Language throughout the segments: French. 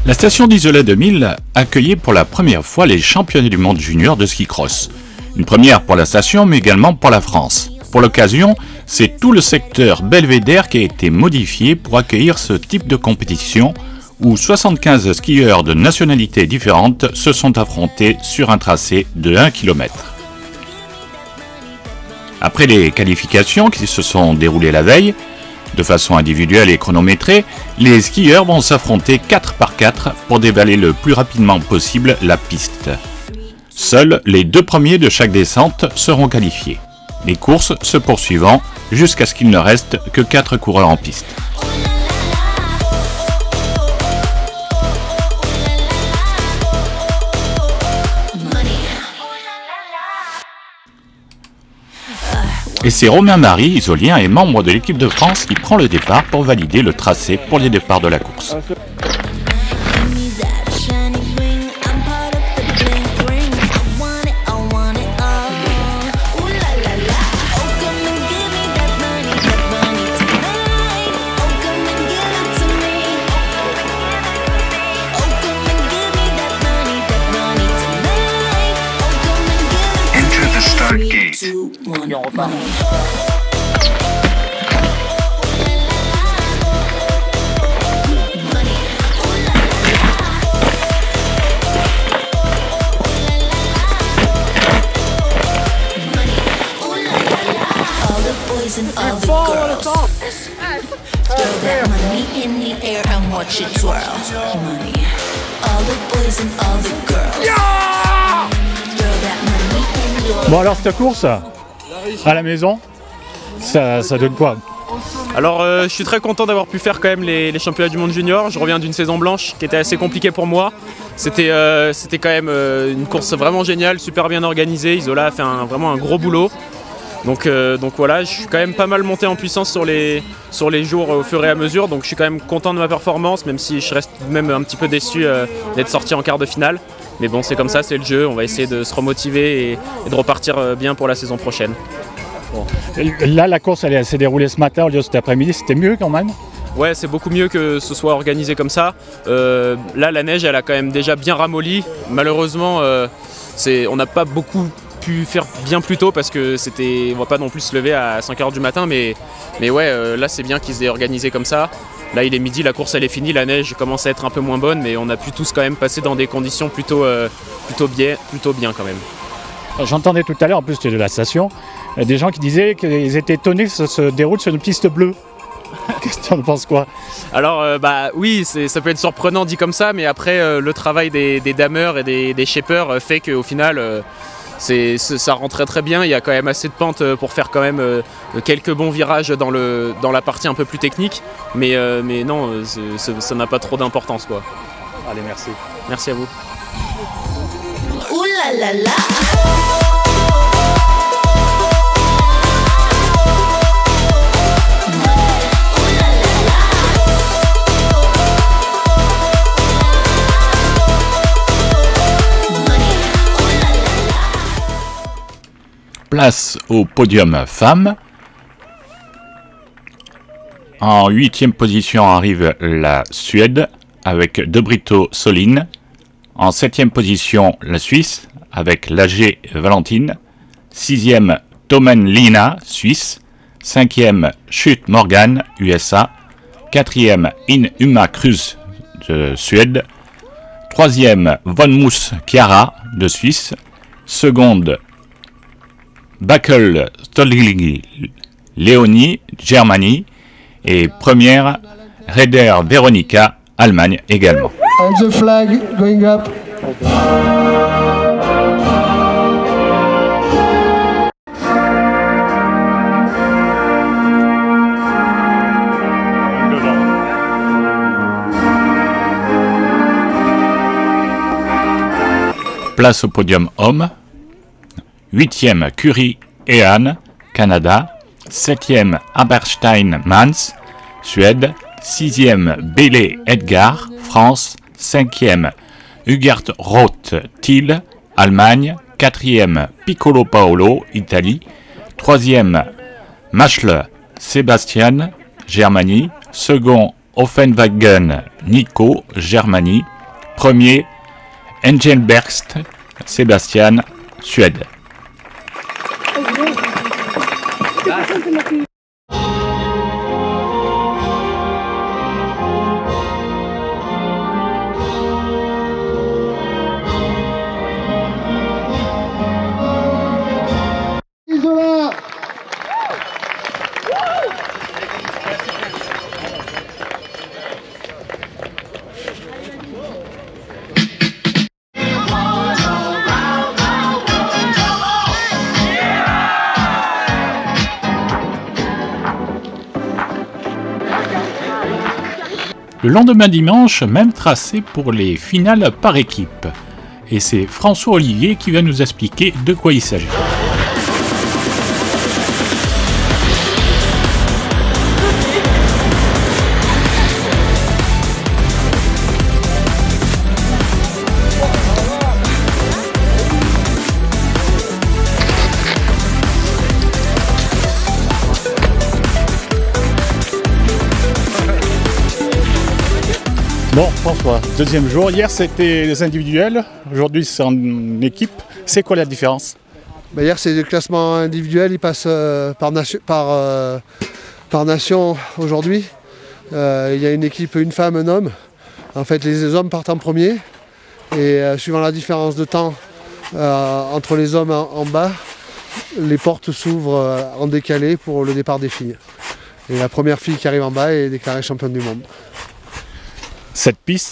La station d'Isola 2000 accueillait pour la première fois les championnats du monde junior de ski cross. Une première pour la station, mais également pour la France. Pour l'occasion, c'est tout le secteur Belvédère qui a été modifié pour accueillir ce type de compétition, où 75 skieurs de nationalités différentes se sont affrontés sur un tracé de 1 km. Après les qualifications qui se sont déroulées la veille, de façon individuelle et chronométrée, les skieurs vont s'affronter 4 par 4 pour dévaler le plus rapidement possible la piste. Seuls les 2 premiers de chaque descente seront qualifiés. Les courses se poursuivant jusqu'à ce qu'il ne reste que 4 coureurs en piste. Et c'est Romain Marie, isolien et membre de l'équipe de France, qui prend le départ pour valider le tracé pour les départs de la course. Enter the start gate. And all the girls, throw that money in the air and watch it twirl. Money, all the boys and all the girls. Throw that money in the air. Bon alors cette course, à la maison, ça donne quoi? Alors je suis très content d'avoir pu faire quand même les championnats du monde junior. Je reviens d'une saison blanche qui était assez compliquée pour moi. C'était quand même une course vraiment géniale, super bien organisée. Isola a fait vraiment un gros boulot. Donc voilà, je suis quand même pas mal monté en puissance sur les jours au fur et à mesure. Donc je suis quand même content de ma performance, même si je reste même un petit peu déçu d'être sorti en quart de finale. Mais bon, c'est comme ça, c'est le jeu. On va essayer de se remotiver et de repartir bien pour la saison prochaine. Bon. Là, la course elle s'est déroulée ce matin au lieu de cet après-midi. C'était mieux quand même? Ouais, c'est beaucoup mieux que ce soit organisé comme ça. Là, la neige, elle a quand même déjà bien ramolli. Malheureusement, on n'a pas beaucoup pu faire bien plus tôt parce que on va pas non plus se lever à 5 h du matin, mais ouais, là c'est bien qu'ils aient organisé comme ça. Là il est midi, la course elle est finie, la neige commence à être un peu moins bonne, mais on a pu tous quand même passer dans des conditions plutôt bien quand même. J'entendais tout à l'heure, en plus de la station, des gens qui disaient qu'ils étaient étonnés que ça se déroule sur une piste bleue. Qu'est-ce que tu en penses quoi? Alors bah oui, ça peut être surprenant dit comme ça, mais après le travail des dameurs et des shapers fait qu'au final ça rend très bien. Il y a quand même assez de pente pour faire quand même quelques bons virages dans la partie un peu plus technique, mais non, ça n'a pas trop d'importance quoi. Allez, merci. Merci à vous. Ouh là là là. Place au podium femmes. En 8e position arrive la Suède avec De Brito Soline. En 7e position la Suisse avec Lager Valentine. 6e Tomen Lina, Suisse. 5e Schut Morgan, USA. 4e In Uma Cruz de Suède. 3e Von Mus Chiara de Suisse. Seconde Backel Stoligi Léonie, Germanie, et première Reder Veronica, Allemagne également. And the flag going up. Place au podium homme. 8e Curie Ehan, Canada. 7e Aberstein Mans, Suède. 6e Bélé Edgar, France. 5e Hugert Roth Thiel, Allemagne. 4e Piccolo Paolo, Italie. 3e Maschle Sébastien, Germanie. Second Offenwagen Nico, Germanie. Premier, Engelbergst, Sébastien, Suède. Isola. Le lendemain dimanche, même tracé pour les finales par équipe. Et c'est François Olivier qui va nous expliquer de quoi il s'agit. Bon, François, deuxième jour. Hier, c'était les individuels. Aujourd'hui, c'est en équipe. C'est quoi la différence? Hier, c'est le classement individuel. Il passe par nation aujourd'hui. Il y a une équipe, une femme, un homme. En fait, les hommes partent en premier. Et suivant la différence de temps entre les hommes en bas, les portes s'ouvrent en décalé pour le départ des filles. Et la première fille qui arrive en bas est déclarée championne du monde. Cette piste,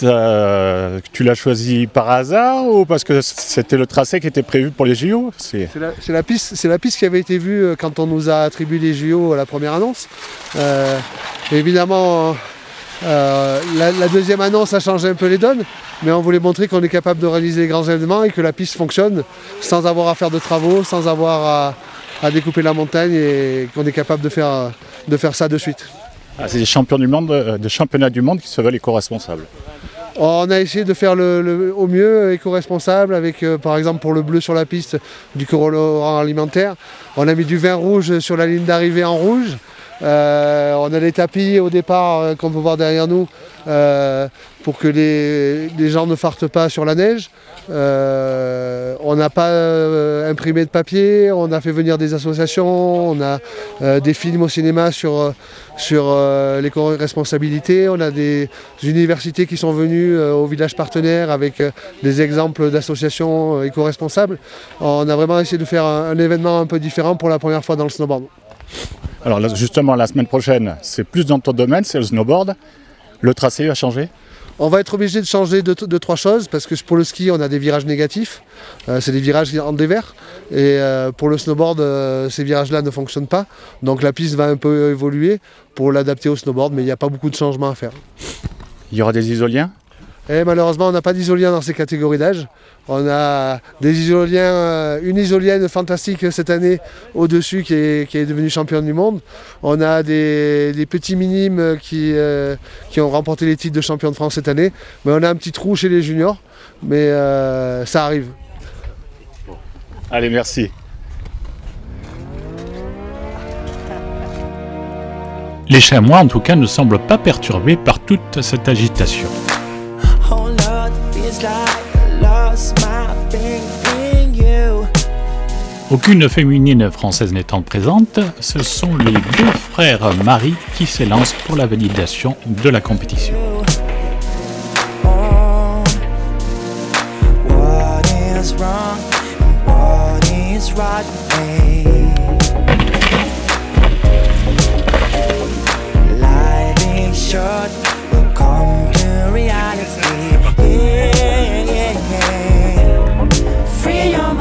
tu l'as choisie par hasard ou parce que c'était le tracé qui était prévu pour les JO? C'est la piste qui avait été vue quand on nous a attribué les JO à la première annonce. Évidemment, la deuxième annonce a changé un peu les donnes, mais on voulait montrer qu'on est capable de réaliser les grands événements et que la piste fonctionne sans avoir à faire de travaux, sans avoir à découper la montagne, et qu'on est capable de faire ça de suite. Ah, c'est des champions du monde, des championnats du monde qui se veulent éco-responsables. On a essayé de faire au mieux éco-responsable avec, par exemple, pour le bleu sur la piste, du colorant alimentaire. On a mis du vin rouge sur la ligne d'arrivée en rouge. On a les tapis au départ qu'on peut voir derrière nous pour que les gens ne fartent pas sur la neige. On n'a pas imprimé de papier, on a fait venir des associations, on a des films au cinéma sur l'éco-responsabilité, on a des universités qui sont venues au village partenaire avec des exemples d'associations éco-responsables. On a vraiment essayé de faire un événement un peu différent pour la première fois dans le snowboard. Alors là, justement, la semaine prochaine, c'est plus dans ton domaine, c'est le snowboard. Le tracé va changer? On va être obligé de changer de trois choses, parce que pour le ski, on a des virages négatifs, c'est des virages en dévers, et pour le snowboard, ces virages-là ne fonctionnent pas, donc la piste va un peu évoluer pour l'adapter au snowboard, mais il n'y a pas beaucoup de changements à faire. Il y aura des isoliens? Et malheureusement, on n'a pas d'isoliens dans ces catégories d'âge. On a des isoliens, une isolienne fantastique cette année au-dessus qui est devenue championne du monde. On a des petits minimes qui ont remporté les titres de champion de France cette année. Mais on a un petit trou chez les juniors, mais ça arrive. Allez, merci. Les chamois, en tout cas, ne semblent pas perturbés par toute cette agitation. Aucune féminine française n'étant présente, ce sont les deux frères Marie qui s'élancent pour la validation de la compétition. Free your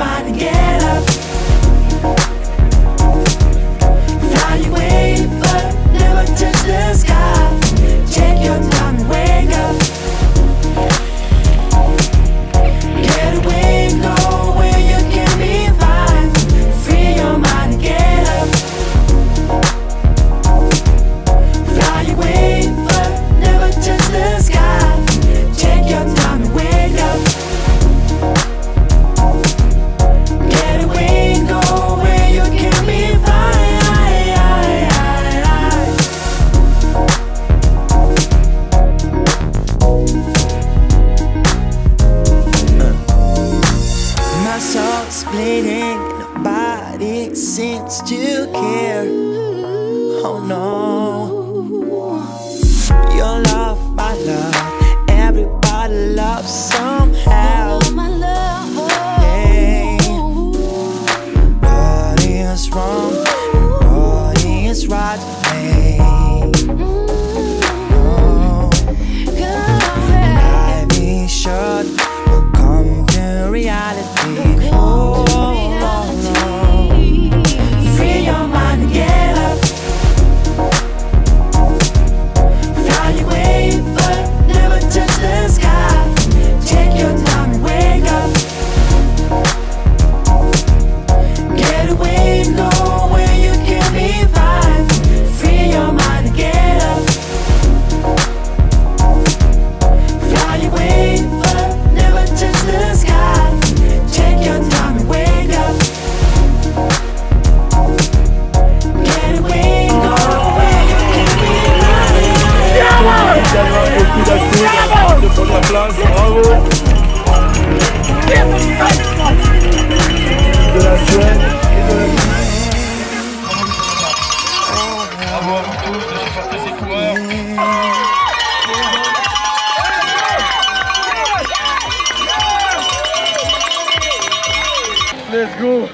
go.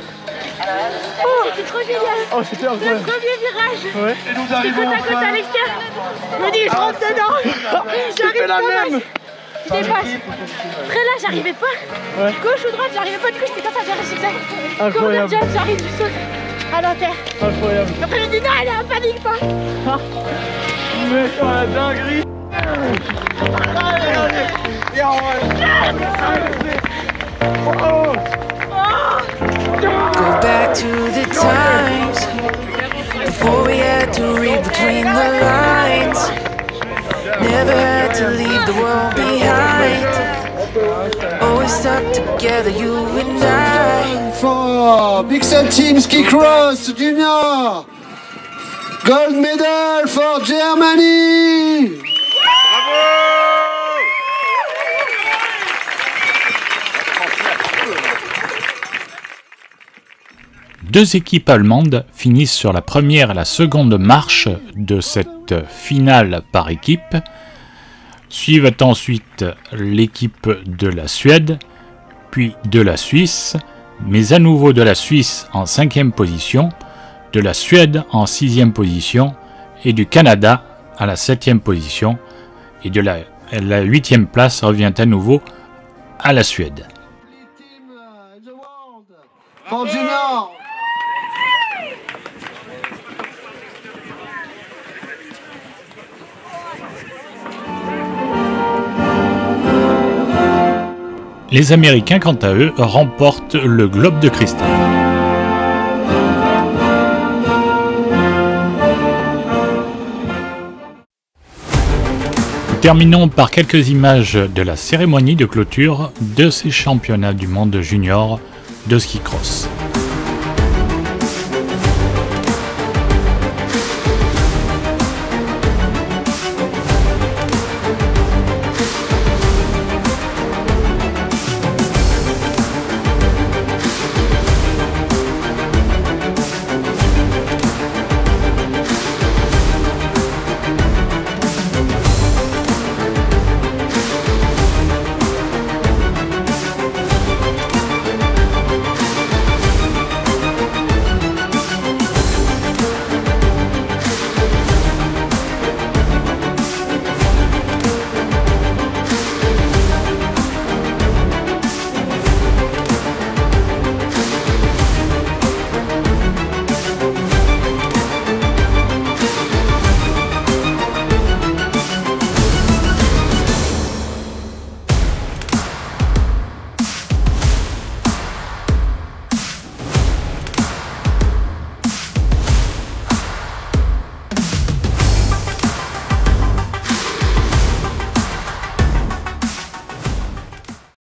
C'était trop génial. Oh, c'était incroyable. Le premier virage. Ouais. Et nous arrivons côte à côte à l'extérieur. Je me dis, je rentre dedans. J'arrive la pas. même. Je dépasse. Après là, j'arrivais pas. Ouais. Gauche ou droite, j'arrivais pas de coup, c'était comme ça, j'arrive zigzag. Incroyable. Corner jump, j'arrive du saut à l'enterre. Incroyable. Après, je me dis, non, elle est en panique pas. Mais oh, la dinguerie. Go back to the times before we had to read between the lines. Never had to leave the world behind. Always stuck together, you and I. For Big Sun Team Ski Cross Junior, gold medal for Germany. Deux équipes allemandes finissent sur la première et la seconde marche de cette finale par équipe. Suivent ensuite l'équipe de la Suède, puis de la Suisse, mais à nouveau de la Suisse en 5e position, de la Suède en 6e position et du Canada à la 7e position, et de la 8e place revient à nouveau à la Suède. For Junior. Les Américains, quant à eux, remportent le globe de cristal. Terminons par quelques images de la cérémonie de clôture de ces championnats du monde junior de ski cross.